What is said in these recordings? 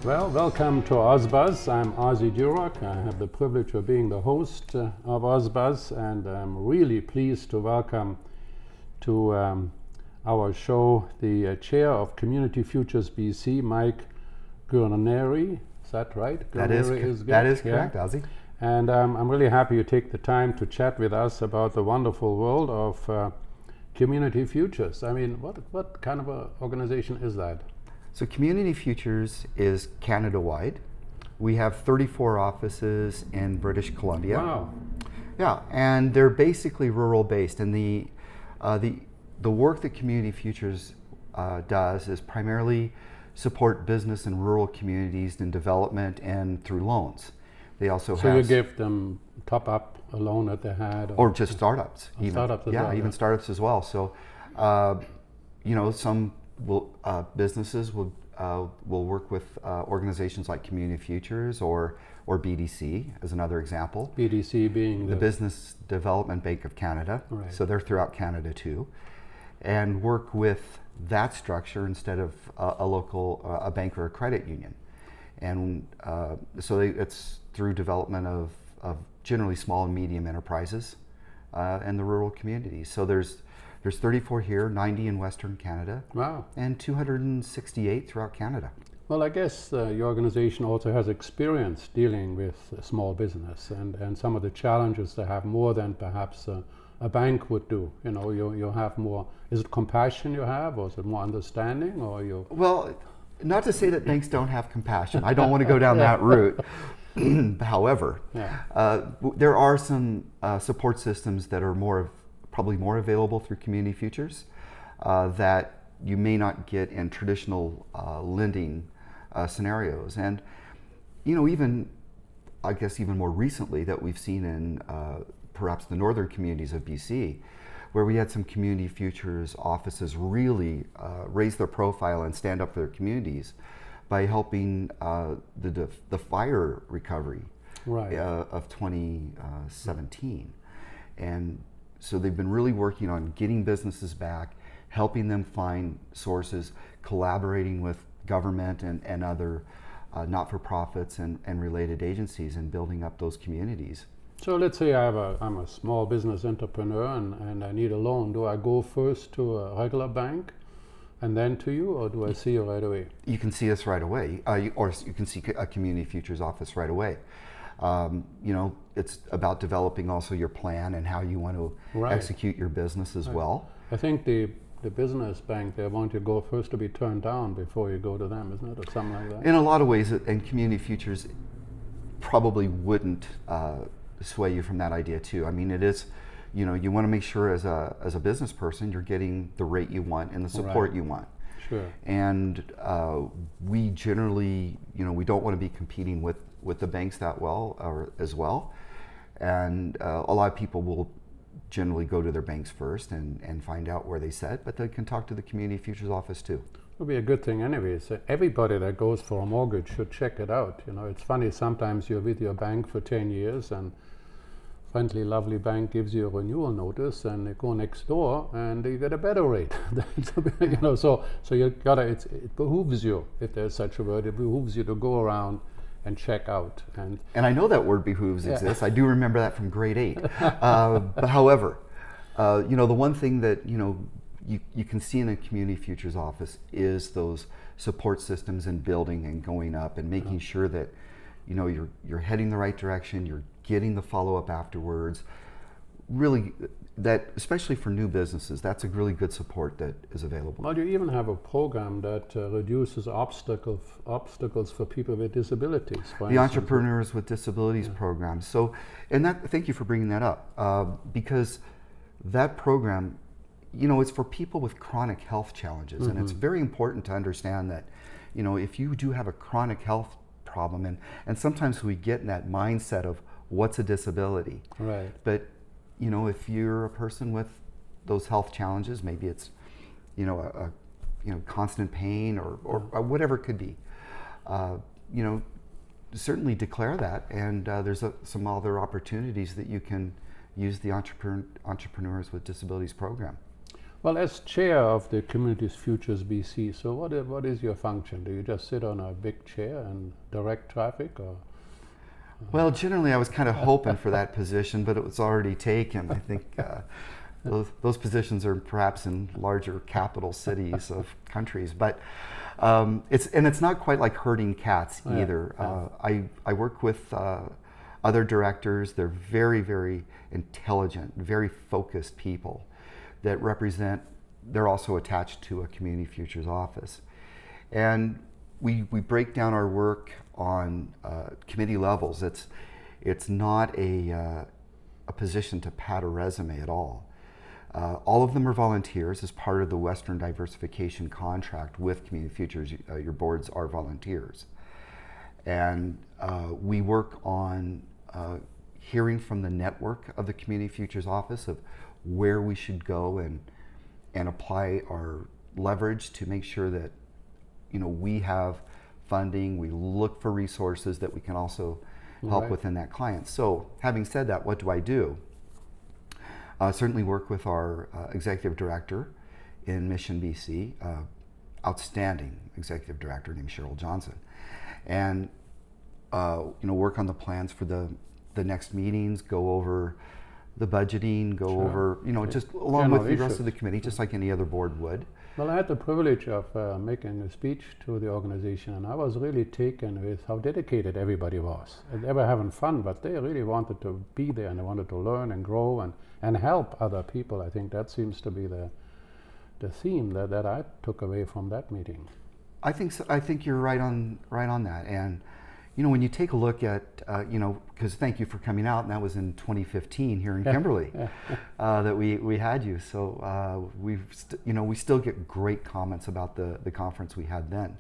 Well, welcome to OzBuzz. I'm Ozzie Jurock. I have the privilege of being the host of OzBuzz, and I'm really pleased to welcome to our show the chair of Community Futures BC, Mike Guarnery. Is that right? That is correct, Ozzie. And I'm really happy you take the time to chat with us about the wonderful world of Community Futures. I mean, what kind of an organization is that? So Community Futures is Canada-wide. We have 34 offices in British Columbia. Wow. Yeah, and they're basically rural-based. And the work that Community Futures does is primarily support business in rural communities in development and through loans. They also so you give them top-up a loan that they had? Or just startups. Even. Startups as well. Even startups as well. So, some businesses will work with organizations like Community Futures or BDC as another example. BDC being the Business Development Bank of Canada. Right. So they're throughout Canada too, and work with that structure instead of a bank or a credit union. And it's through development of generally small and medium enterprises and the rural communities. So there's 34 here, 90 in Western Canada. Wow. And 268 throughout Canada. Well, I guess your organization also has experience dealing with small business and some of the challenges they have more than perhaps a bank would do. You know, you have more, is it compassion you have, or is it more understanding, or you? Well, not to say that banks don't have compassion. I don't want to go down that route. However, there are some support systems that are probably more available through Community Futures that you may not get in traditional lending scenarios. And, even more recently that we've seen in perhaps the northern communities of BC, where we had some Community Futures offices really raise their profile and stand up for their communities by helping the fire recovery of 2017. And so they've been really working on getting businesses back, helping them find sources, collaborating with government and other not-for-profits and related agencies, and building up those communities. So let's say I'm a small business entrepreneur and I need a loan. Do I go first to a regular bank and then to you, or do I see you right away? You can see us right away, or you can see a Community Futures office right away. It's about developing also your plan and how you want to execute your business as well. I think the business bank, they want you to go first to be turned down before you go to them, isn't it, or something like that? In a lot of ways, and Community Futures probably wouldn't sway you from that idea too. I mean, it is, you want to make sure as a business person you're getting the rate you want and the support you want. Sure. And we generally, we don't want to be competing with the banks that well or as well. And a lot of people will generally go to their banks first and find out where they sit, but they can talk to the Community Futures office too. It would be a good thing anyway. So everybody that goes for a mortgage should check it out. It's funny, sometimes you're with your bank for 10 years and friendly, lovely bank gives you a renewal notice, and they go next door and you get a better rate. So you gotta. It behooves you, if there's such a word. It behooves you to go around and check out. And I know that word behooves exists. I do remember that from grade 8. But however, the one thing that you can see in a Community Futures office is those support systems and building and going up and making sure that you're heading the right direction. You're getting the follow-up afterwards. Really, that especially for new businesses, that's a really good support that is available. Well, you even have a program that reduces obstacles for people with disabilities. The Entrepreneurs with Disabilities program. So, thank you for bringing that up, because that program, it's for people with chronic health challenges, and it's very important to understand that, if you do have a chronic health problem, and sometimes we get in that mindset of what's a disability, right? But if you're a person with those health challenges, maybe it's constant pain or whatever it could be, certainly declare that, and there's some other opportunities that you can use the Entrepreneurs with Disabilities program. Well, as chair of the Communities Futures BC, so what is your function? Do you just sit on a big chair and direct traffic, or? Well, generally I was kind of hoping for that position, but it was already taken. I think those positions are perhaps in larger capital cities of countries, but it's not quite like herding cats either. I work with other directors. They're very, very intelligent, very focused people that represent. They're also attached to a Community Futures office, and we break down our work on committee levels. It's not a position to pad a resume at all. All of them are volunteers as part of the Western Diversification Contract with Community Futures. Your boards are volunteers. And we work on hearing from the network of the Community Futures office of where we should go and apply our leverage to make sure that we have funding. We look for resources that we can also help within that client. So having said that, what do I do? Certainly work with our executive director in Mission BC, outstanding executive director named Cheryl Johnson, and work on the plans for the next meetings, go over the budgeting, go over just along with the rest of the committee, just like any other board would. Well, I had the privilege of making a speech to the organization, and I was really taken with how dedicated everybody was. They were having fun, but they really wanted to be there, and they wanted to learn and grow and help other people. I think that seems to be the theme that I took away from that meeting. I think so. I think you're right on that. And when you take a look at because thank you for coming out, and that was in 2015 here in Kimberley that we had you. So we still get great comments about the conference we had then,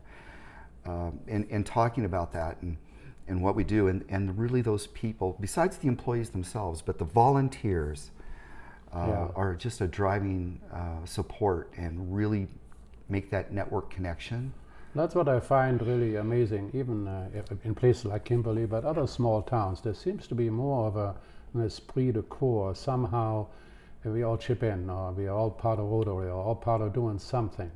and talking about that and what we do, and really those people, besides the employees themselves, but the volunteers are just a driving support and really make that network connection. That's what I find really amazing, even in places like Kimberley, but other small towns. There seems to be more of an esprit de corps. Somehow we all chip in, or we are all part of Rotary, or all part of doing something.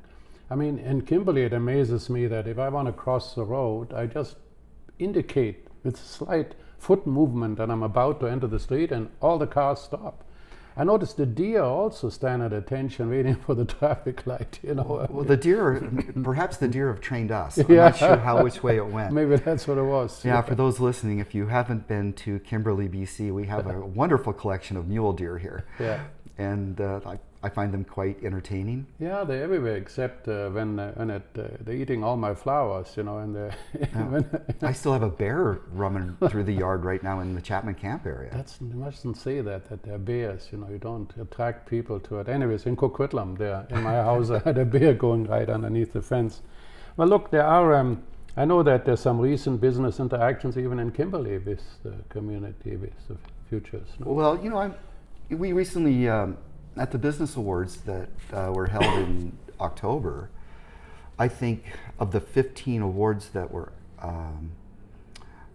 I mean, in Kimberley, it amazes me that if I want to cross the road, I just indicate with slight foot movement that I'm about to enter the street, and all the cars stop. I noticed the deer also stand at attention waiting for the traffic light, Well, the deer, perhaps the deer have trained us. I'm not sure which way it went. Maybe that's what it was. Yeah, for those listening, if you haven't been to Kimberley, BC, we have a wonderful collection of mule deer here. Yeah. And I find them quite entertaining. Yeah, they're everywhere except when they're eating all my flowers, and I still have a bear roaming through the yard right now in the Chapman Camp area. You mustn't say that they're bears, you don't attract people to it. Anyways, in Coquitlam, there in my house, I had a bear going right underneath the fence. Well, look, there are, I know that there's some recent business interactions even in Kimberley with the community, with the futures. No? Well, we recently, at the Business Awards that were held in October, I think of the 15 awards that were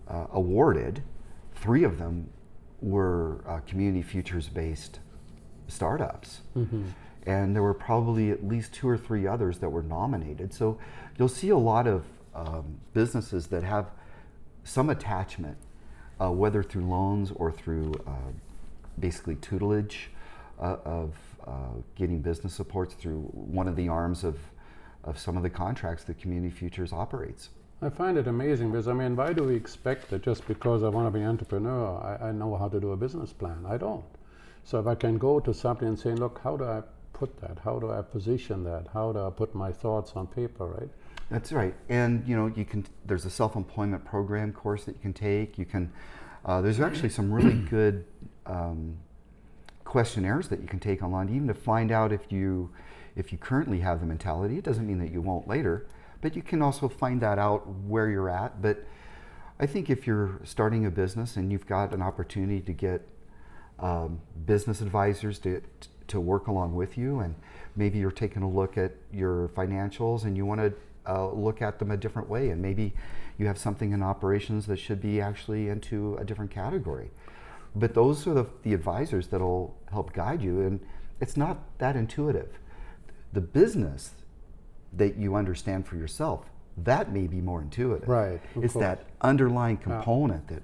awarded, 3 of them were community futures-based startups. Mm-hmm. And there were probably at least 2 or 3 others that were nominated. So you'll see a lot of businesses that have some attachment, whether through loans or through basically tutelage of getting business supports through one of the arms of some of the contracts that Community Futures operates. I find it amazing because, why do we expect that just because I want to be an entrepreneur, I know how to do a business plan? I don't. So if I can go to something and say, look, how do I put that? How do I position that? How do I put my thoughts on paper, right? That's right. And, there's a self-employment program course that you can take. You can, there's actually some really good questionnaires that you can take online, even to find out if you currently have the mentality. It doesn't mean that you won't later, but you can also find that out where you're at. But I think if you're starting a business and you've got an opportunity to get business advisors to work along with you, and maybe you're taking a look at your financials and you want to look at them a different way, and maybe you have something in operations that should be actually into a different category. But those are the advisors that'll help guide you, and it's not that intuitive. The business that you understand for yourself, that may be more intuitive. Right. It's that underlying component that.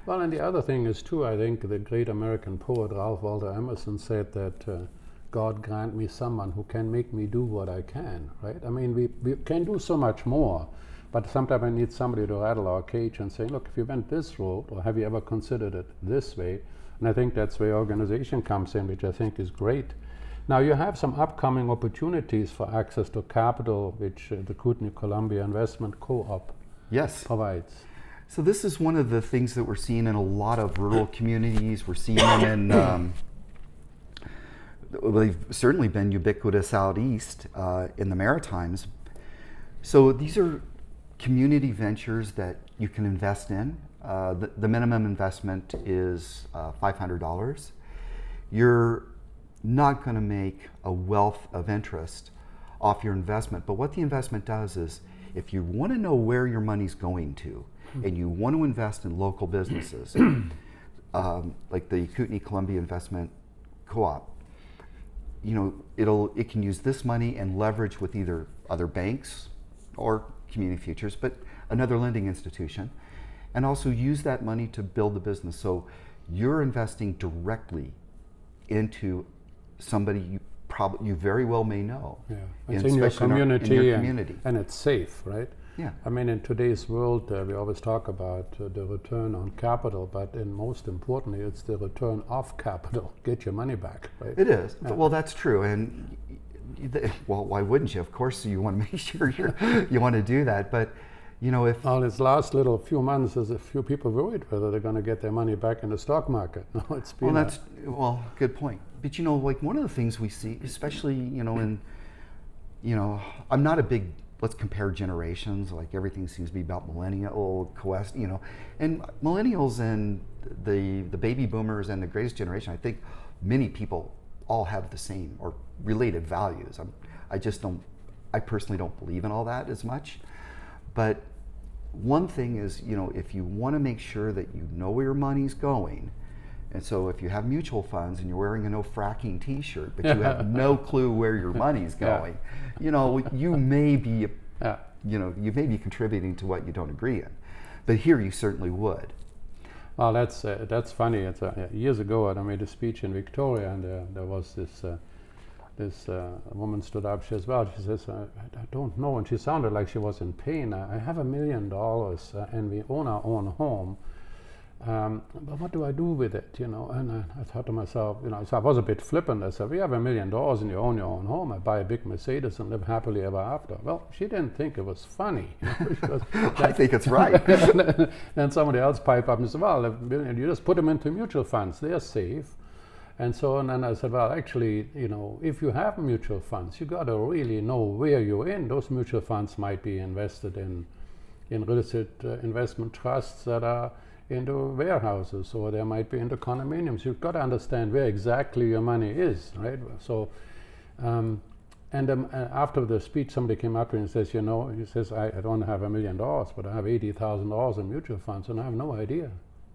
Well, and the other thing is too, I think the great American poet Ralph Waldo Emerson said that God grant me someone who can make me do what I can, right? I mean, we can do so much more, but sometimes I need somebody to rattle our cage and say, look, if you went this road, or have you ever considered it this way? And I think that's where organization comes in, which I think is great. Now, you have some upcoming opportunities for access to capital, which the Kootenai-Columbia Investment Co-op provides. So this is one of the things that we're seeing in a lot of rural communities. We're seeing them in, they've certainly been ubiquitous out east in the Maritimes. So these are community ventures that you can invest in. The minimum investment is $500. You're not going to make a wealth of interest off your investment, but what the investment does is, if you want to know where your money's going to, and you want to invest in local businesses, like the Kootenai-Columbia Investment Co-op, it can use this money and leverage with either other banks or community futures, but another lending institution, and also use that money to build the business. So you're investing directly into somebody you very well may know. Yeah, it's in your community, in your community. And it's safe, right? Yeah. I mean, in today's world, we always talk about the return on capital, but most importantly, it's the return of capital. Get your money back, right? It is. Yeah. Well, that's true. And well, why wouldn't you? Of course, you want to make sure you want to do that. But if this last little few months, there's a few people worried whether they're going to get their money back in the stock market. It's been good point. But like one of the things we see, especially I'm not a big let's compare generations. Like everything seems to be about millennial quest, and millennials and the baby boomers and the greatest generation. I think many people all have the same or related values. I personally don't believe in all that as much. But one thing is, if you want to make sure that you know where your money's going, and so if you have mutual funds and you're wearing a no fracking T-shirt, but you have no clue where your money's going, you may be, you may be contributing to what you don't agree in. But here you certainly would. Well, that's funny. It's years ago, I made a speech in Victoria, and there was this woman stood up. She says, "Well," she says, "I don't know," and she sounded like she was in pain. I have $1 million, and we own our own home. But what do I do with it, And I thought to myself, so I was a bit flippant. I said, we have $1 million and you own your own home. I buy a big Mercedes and live happily ever after. Well, she didn't think it was funny. I think it's right. Then somebody else piped up and said, well, you just put them into mutual funds. They're safe. And so on. And I said, well, actually, if you have mutual funds, you got to really know where you're in. Those mutual funds might be invested in real estate investment trusts that are into warehouses, or they might be into condominiums. You've got to understand where exactly your money is, right? So, after the speech, somebody came up to me and says, he says, I don't have $1 million, but I have $80,000 in mutual funds, and I have no idea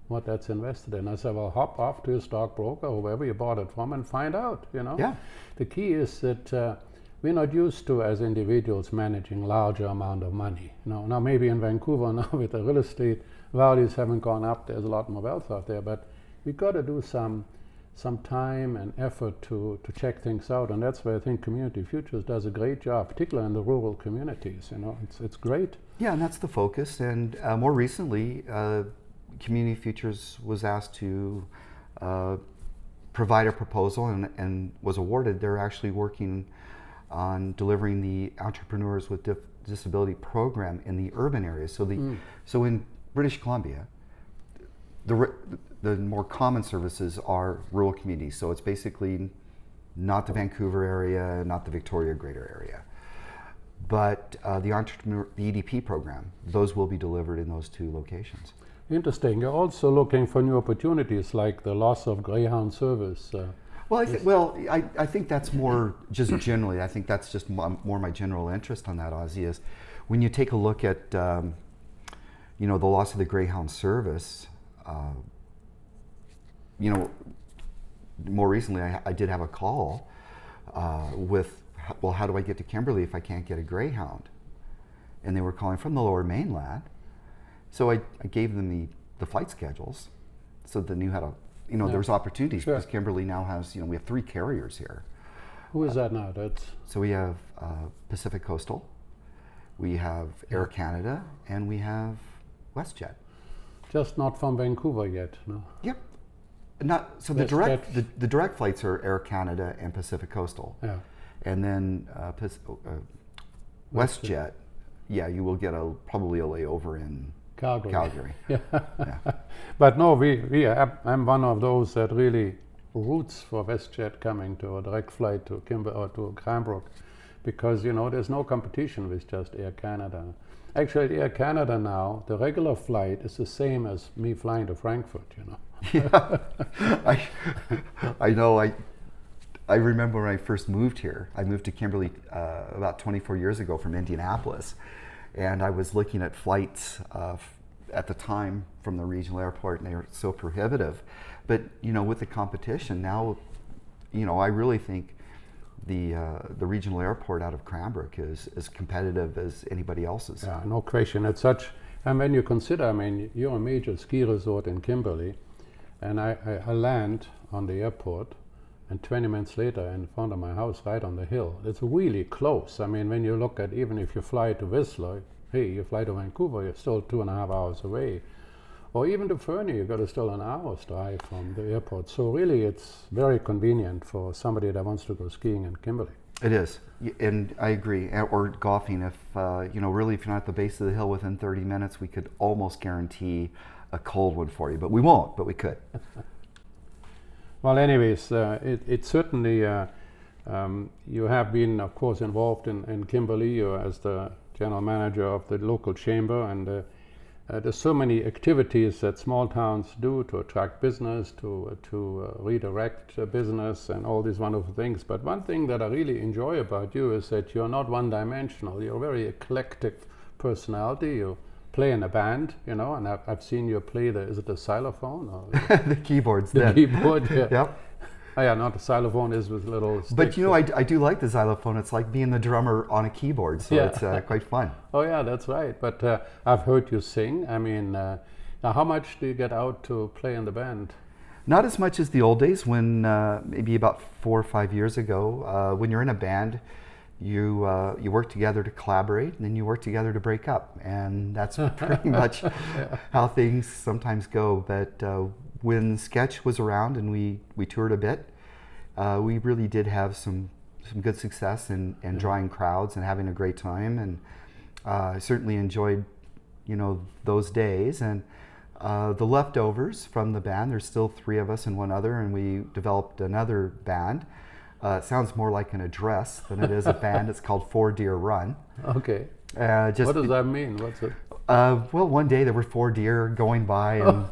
what that's invested in. I said, well, hop off to your stockbroker or wherever you bought it from and find out, Yeah. The key is that we're not used to, as individuals, managing larger amount of money. Now maybe in Vancouver now with the real estate values haven't gone up, there's a lot more wealth out there, but we've got to do some time and effort to check things out, and that's where I think Community Futures does a great job, particularly in the rural communities. It's great. Yeah, and that's the focus. And more recently, Community Futures was asked to provide a proposal and was awarded. They're actually working on delivering the Entrepreneurs with Disability program in the urban areas. So in British Columbia, the more common services are rural communities. So it's basically not the Vancouver area, not the Victoria Greater area. But the EDP program, those will be delivered in those two locations. Interesting. You're also looking for new opportunities like the loss of Greyhound service. I think that's more just generally. I think that's just more my general interest on that, Ozzie, is when you take a look at the loss of the Greyhound service. More recently, I did have a call with well, how do I get to Kimberley if I can't get a Greyhound? And they were calling from the Lower Mainland. So I gave them the flight schedules so they knew how to, there's opportunities because Kimberley now has, we have 3 carriers here. Who is that now? So we have Pacific Coastal, we have Air Canada, and we have WestJet. Just not from Vancouver yet, no? Yep. The direct flights are Air Canada and Pacific Coastal. Yeah. And then WestJet, you will get probably a layover in Calgary. Yeah. But no, I'm one of those that really roots for WestJet coming to a direct flight to to Cranbrook, because there's no competition with just Air Canada. Actually, Air Canada now, the regular flight is the same as me flying to Frankfurt. Yeah, I know. I remember when I first moved here. I moved to Kimberley about 24 years ago from Indianapolis, and I was looking at flights at the time from the regional airport, and they were so prohibitive. But with the competition now, I really think the regional airport out of Cranbrook is as competitive as anybody else's. Yeah, no question. It's such, and when you consider, you're a major ski resort in Kimberley, and I land on the airport, and 20 minutes later in front of my house, right on the hill. It's really close. When you look at, even if you fly to Whistler, you fly to Vancouver, you're still 2.5 hours away. Or even to Fernie, you've got still an hour's drive from the airport. So really, it's very convenient for somebody that wants to go skiing in Kimberley. It is, and I agree. Or golfing, if really, if you're not at the base of the hill within 30 minutes, we could almost guarantee a cold one for you. But we won't, but we could. Well, anyways, it certainly, you have been, of course, involved in Kimberley as the general manager of the local chamber, and there's so many activities that small towns do to attract business, to redirect business, and all these wonderful things. But one thing that I really enjoy about you is that you're not one-dimensional. You're a very eclectic personality. You play in a band, and I've seen you play is it the xylophone? Or the keyboards. The keyboard, yeah. Yep. Oh yeah, not the xylophone is with little sticks. But I do like the xylophone. It's like being the drummer on a keyboard, so it's quite fun. Oh yeah, that's right. But I've heard you sing. Now how much do you get out to play in the band? Not as much as the old days when maybe about 4 or 5 years ago. When you're in a band, you work together to collaborate, and then you work together to break up, and that's pretty much how things sometimes go. But when Sketch was around and we toured a bit, we really did have some good success in drawing crowds and having a great time, and I certainly enjoyed those days. And the leftovers from the band, there's still 3 of us and 1 other, and we developed another band. It sounds more like an address than it is a band. It's called 4 Deer Run. Okay. What does that mean? What's it? Well, one day there were 4 deer going by, and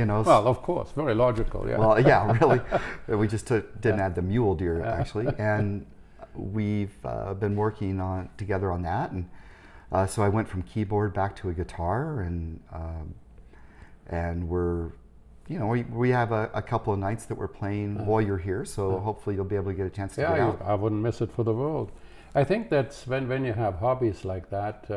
Well, of course, very logical, yeah. Well, yeah, really. We just didn't add the mule deer actually, and we've been working together on that, and so I went from keyboard back to a guitar, and we're. We have a couple of nights that we're playing while you're here, so hopefully you'll be able to get a chance to get out. I wouldn't miss it for the world. I think that's when you have hobbies like that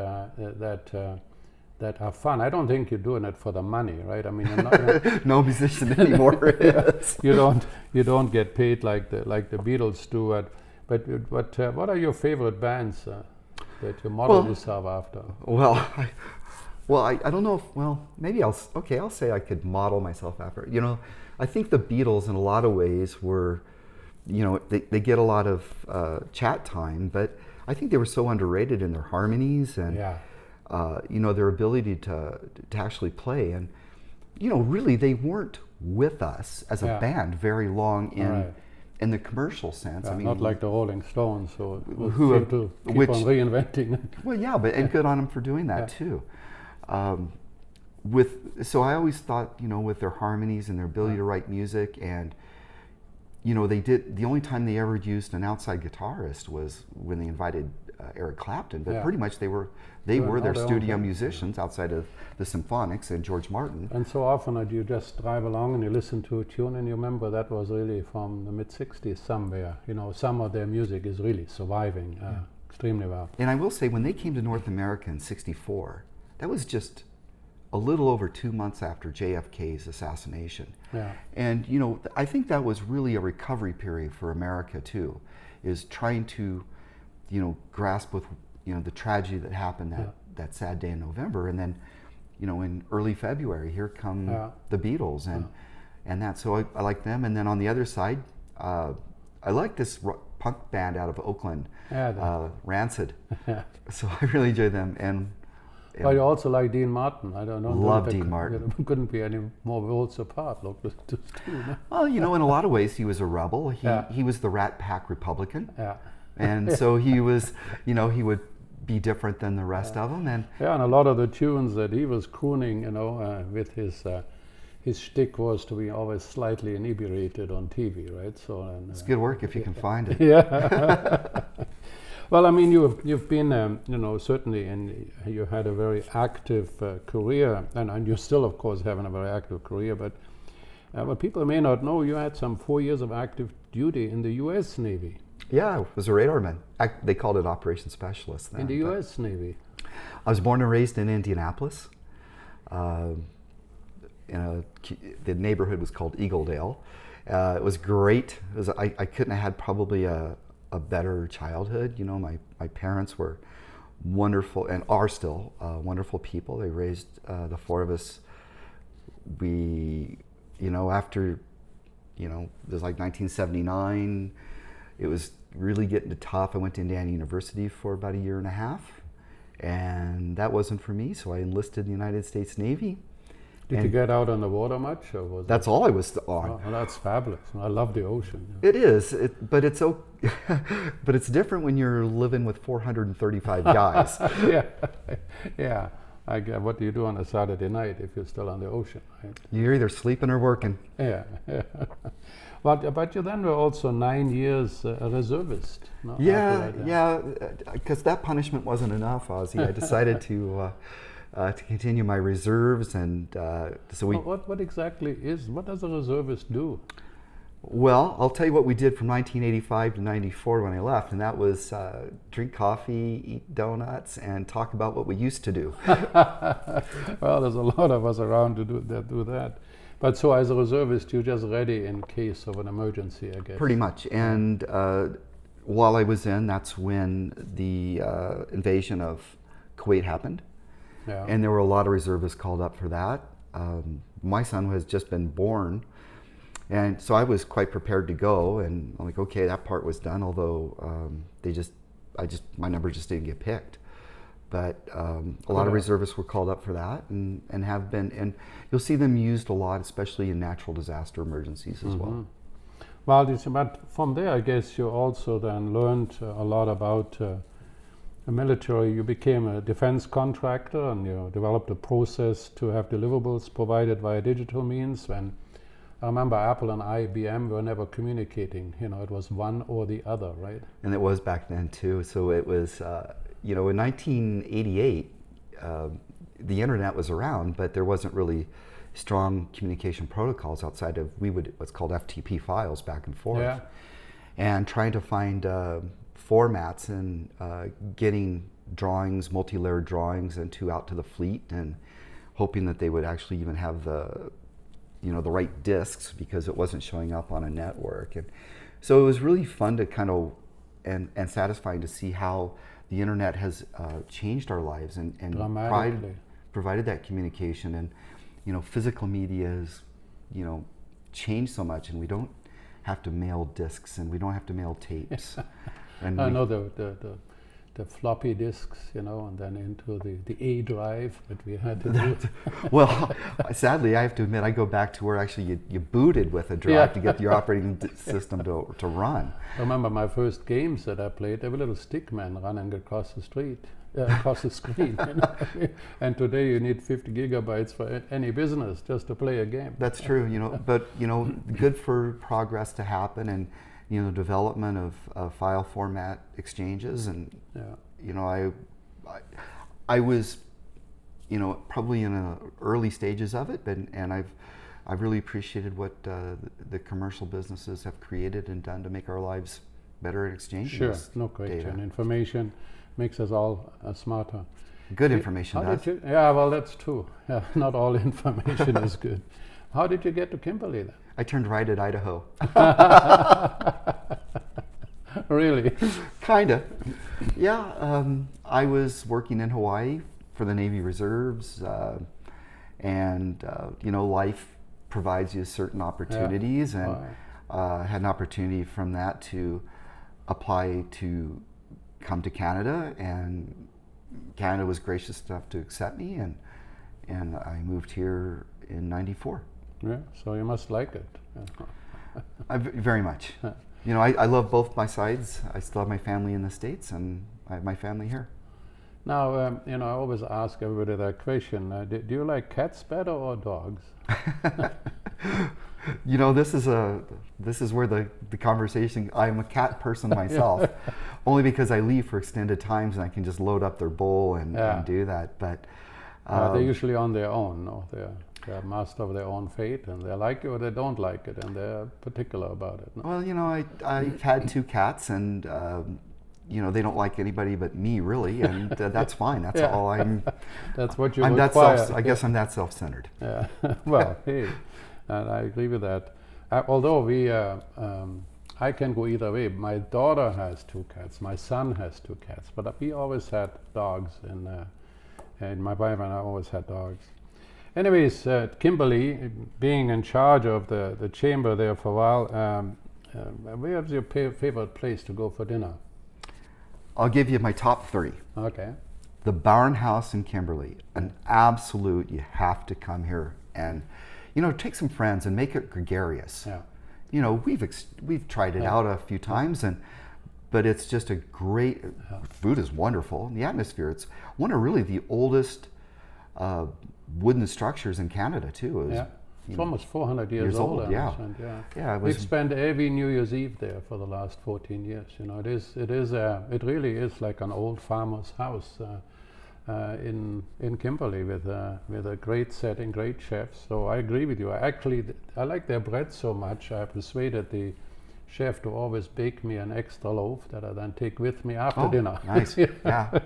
that are fun. I don't think you're doing it for the money, right? You're not, no musician anymore is. You don't get paid like the Beatles do. But what are your favorite bands that you model yourself after? Well, I don't know if, maybe I'll say I could model myself after. I think the Beatles in a lot of ways were, they get a lot of chat time, but I think they were so underrated in their harmonies and, their ability to actually play. And, really they weren't with us as a band very long in the commercial sense. Not like the Rolling Stones, who seem to keep on reinventing. Well, yeah, and good on them for doing that too. So I always thought, with their harmonies and their ability to write music, and they did, the only time they ever used an outside guitarist was when they invited Eric Clapton, but Yeah. pretty much they were Doing their all their own studio thing. musicians outside of the symphonics and George Martin. And so often that you just drive along and you listen to a tune and you remember that was really from the mid-60s somewhere. You know, some of their music is really surviving extremely well. And I will say, when they came to North America in '64, that was just a little over 2 months after JFK's assassination. Yeah. And, you know, I think that was really a recovery period for America too, is trying to, you know, grasp with, you know, the tragedy that happened that sad day in November. And then, you know, in early February, here come the Beatles and that. So I like them. And then on the other side, I like this punk band out of Oakland, Rancid. So I really enjoy them. And But you also like Dean Martin. I don't know. Love Dean Martin. Couldn't be any more worlds apart. Look, just two. No? Well, you know, in a lot of ways, he was a rebel. He was the Rat Pack Republican. Yeah. And so he was, you know, he would be different than the rest of them. And and a lot of the tunes that he was crooning, you know, with his shtick was to be always slightly inebriated on TV, right? So it's good work if you can find it. Yeah. Well, I mean, you've been, you know, certainly, and you had a very active career, and you're still, of course, having a very active career. But what people may not know, you had some 4 years of active duty in the U.S. Navy. Yeah, I was a radarman. They called it Operations Specialist then. In the U.S. Navy. I was born and raised in Indianapolis. The neighborhood was called Eagledale. It was great. I couldn't have had probably a better childhood. You know, my parents were wonderful and are still wonderful people. They raised the four of us. We, you know, after, you know, it was like 1979. It was really getting tough. I went to Indiana University for about 1.5 years, and that wasn't for me. So I enlisted in the United States Navy. Did you get out on the water much, or was that's all I was on? Oh, well, that's fabulous. I love the ocean. It is, but it's but it's different when you're living with 435 guys. Yeah. What do you do on a Saturday night if you're still on the ocean? Right? You're either sleeping or working. Yeah. But you then were also 9 years a reservist. No? Yeah, because that punishment wasn't enough, Ozzie. I decided to continue my reserves, and so we. What does a reservist do? Well, I'll tell you what we did from 1985 to 94 when I left, and that was drink coffee, eat donuts, and talk about what we used to do. Well, there's a lot of us around to do that. But so as a reservist, you're just ready in case of an emergency, I guess. Pretty much. And while I was in, that's when the invasion of Kuwait happened. Yeah. And there were a lot of reservists called up for that. My son has just been born. And so I was quite prepared to go, and I'm like, okay, that part was done, although my number just didn't get picked. But a lot of reservists were called up for that, and have been, and you'll see them used a lot, especially in natural disaster emergencies as well. Well, but from there, I guess you also then learned a lot about the military. You became a defense contractor, and you developed a process to have deliverables provided via digital means. And I remember Apple and IBM were never communicating. You know, it was one or the other, right? And it was back then too. So it was, you know, in 1988, the internet was around, but there wasn't really strong communication protocols outside of what's called FTP files back and forth. Yeah. And trying to find formats and getting drawings, multi-layered drawings, out to the fleet, and hoping that they would actually even have the right disks, because it wasn't showing up on a network. And so it was really fun to kind of, and satisfying to see how the internet has changed our lives and provided that communication. And, you know, physical media has, you know, changed so much, and we don't have to mail discs, and we don't have to mail tapes. And I know the floppy disks, you know, and then into the A drive that we had to do. Well, sadly, I have to admit, I go back to where actually you booted with a drive to get your operating system to run. I remember my first games that I played, there were little stick men running across the screen. You know? And today you need 50 gigabytes for any business just to play a game. That's true, you know, but, you know, good for progress to happen, and, you know, development of file format exchanges, and you know, I was, you know, probably in the early stages of it, and I've really appreciated what the commercial businesses have created and done to make our lives better at exchanging. Sure, no question. Information makes us all smarter. Good information does. Yeah, well, that's true. Yeah, not all information is good. How did you get to Kimberley then? I turned right at Idaho. Really? Kinda. Yeah, I was working in Hawaii for the Navy Reserves, and you know, life provides you certain opportunities, and had an opportunity from that to apply to come to Canada, and Canada was gracious enough to accept me, and I moved here in '94. Yeah, so you must like it. Very much. You know, I love both my sides. I still have my family in the States, and I have my family here. Now, you know, I always ask everybody that question. Do you like cats better or dogs? You know, this is where the conversation. I'm a cat person myself, only because I leave for extended times and I can just load up their bowl and do that. But they're usually on their own. No, they're master of their own fate, and they like it or they don't like it, and they're particular about it. No? Well, you know, I've had 2 cats, and you know, they don't like anybody but me, really, and that's fine. That's all I'm. That's what you I'm require. I guess I'm that self-centered. Yeah. Well, hey, and I agree with that. Although I can go either way. My daughter has 2 cats. My son has 2 cats. But we always had dogs, and my wife and I always had dogs. Anyways, Kimberley, being in charge of the chamber there for a while, where's your favorite place to go for dinner? I'll give you my top 3. Okay. The Barn House in Kimberley, an absolute, you have to come here and, you know, take some friends and make it gregarious. Yeah. You know, we've tried it out a few times, but it's just a great, food is wonderful, and the atmosphere, it's one of really the oldest wooden structures in Canada too. It's almost 400 years old. We've spent every New Year's Eve there for the last 14 years. You know, it really is like an old farmer's house in Kimberley with a great setting, great chefs. So I agree with you. I like their bread so much. I persuaded the chef to always bake me an extra loaf that I then take with me after dinner. Nice. Yeah.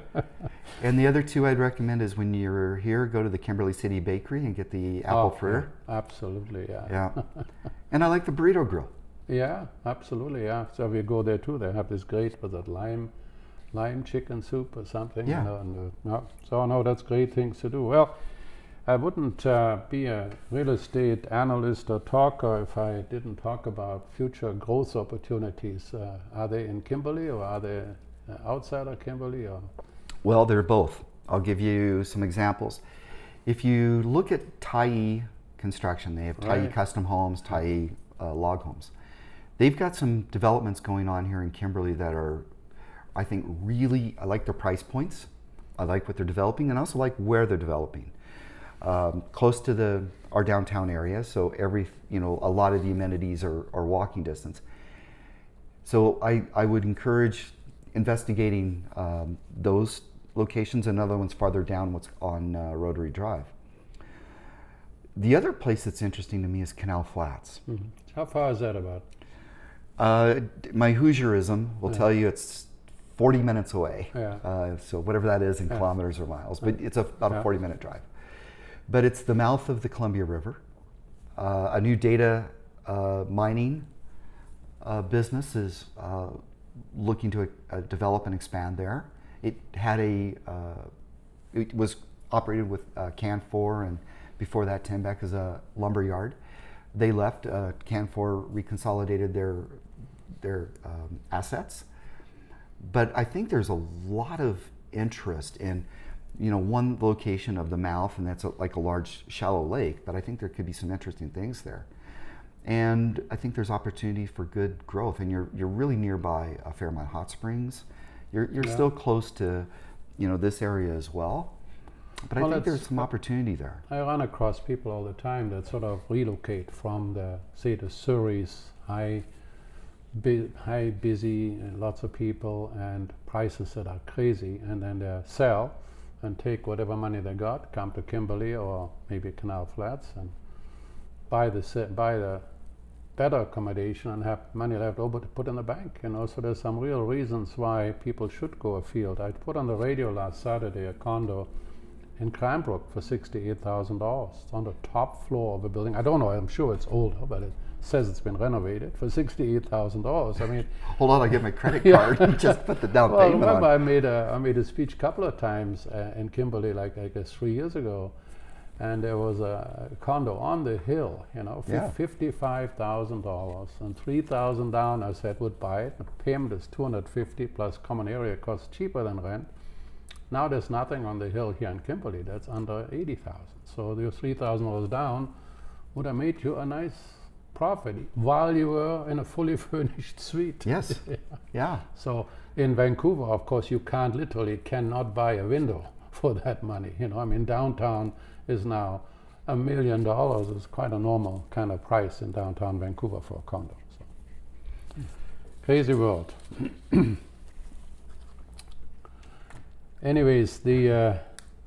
And the other 2 I'd recommend is when you're here, go to the Kimberley City Bakery and get the apple fritter. Yeah, absolutely, yeah. Yeah. And I like the burrito grill. Yeah, absolutely, yeah. So we go there too. They have this great, was it lime chicken soup or something? Yeah. You know, so no, that's great things to do. Well, I wouldn't be a real estate analyst or talker if I didn't talk about future growth opportunities. Are they in Kimberley or are they outside of Kimberley? Or? Well, they're both. I'll give you some examples. If you look at Tyee Construction, they have Tyee Custom Homes, Tyee Log Homes. They've got some developments going on here in Kimberley that are, I think, really, I like their price points. I like what they're developing, and I also like where they're developing. Close to our downtown area, so a lot of the amenities are walking distance. So I would encourage investigating those locations, and other ones farther down what's on Rotary Drive. The other place that's interesting to me is Canal Flats. Mm-hmm. How far is that about? My Hoosierism will tell you it's 40 minutes away. Yeah. So whatever that is in kilometers or miles, but it's about a 40-minute drive. But it's the mouth of the Columbia River. A new data mining business is looking to develop and expand there. It was operated with Canfor, and before that Tembec is a lumber yard. They left. Canfor reconsolidated their assets. But I think there's a lot of interest in one location of the mouth, and that's like a large shallow lake, but I think there could be some interesting things there. And I think there's opportunity for good growth, and you're really nearby a Fairmont Hot Springs. You're still close to this area as well, but I think there's some opportunity there. I run across people all the time that sort of relocate from the Surrey's high high, busy, lots of people, and prices that are crazy, and then they sell and take whatever money they got, come to Kimberley or maybe Canal Flats, and buy the better accommodation and have money left over to put in the bank. So there's some real reasons why people should go afield. I put on the radio last Saturday a condo in Cranbrook for $68,000. It's on the top floor of a building. I don't know, I'm sure it's older, but it says it's been renovated for $68,000. I mean, hold on, I'll get my credit card and just put the down payment remember, on. I made a speech a couple of times in Kimberley, like I guess 3 years ago, and there was a condo on the hill, $55,000 and $3,000 down. I said would buy it. The payment is $250 plus common area costs, cheaper than rent. Now there's nothing on the hill here in Kimberley that's under $80,000. So your $3,000 down would have made you a nice profit while you were in a fully furnished suite. Yes. Yeah. So in Vancouver, of course, you cannot buy a window for that money. I mean, downtown is now $1 million. Is quite a normal kind of price in downtown Vancouver for a condo. So, crazy world. Anyways, the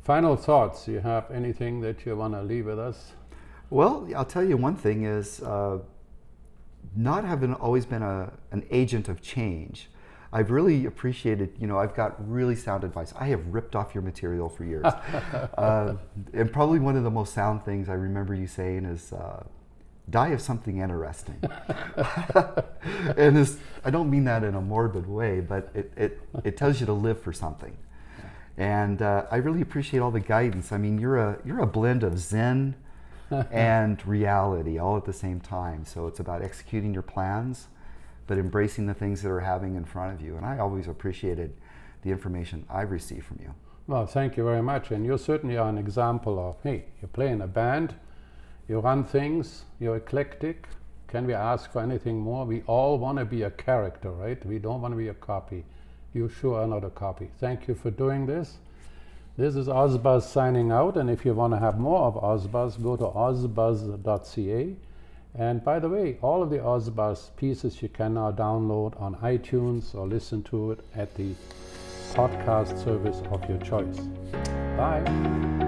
final thoughts. You have anything that you want to leave with us? Well, I'll tell you one thing is not having always been an agent of change. I've really appreciated, I've got really sound advice. I have ripped off your material for years. And probably one of the most sound things I remember you saying is, die of something interesting. And I don't mean that in a morbid way, but it tells you to live for something. And I really appreciate all the guidance. I mean, you're a blend of Zen and reality all at the same time. So it's about executing your plans, but embracing the things that are happening in front of you. And I always appreciated the information I've received from you. Well, thank you very much. And you certainly are an example of, hey, you play in a band, you run things, you're eclectic. Can we ask for anything more? We all want to be a character, right? We don't want to be a copy. You sure are not a copy. Thank you for doing this. This is OzBuzz signing out, and if you want to have more of OzBuzz, go to OzBuzz.ca. And by the way, all of the OzBuzz pieces you can now download on iTunes or listen to it at the podcast service of your choice. Bye.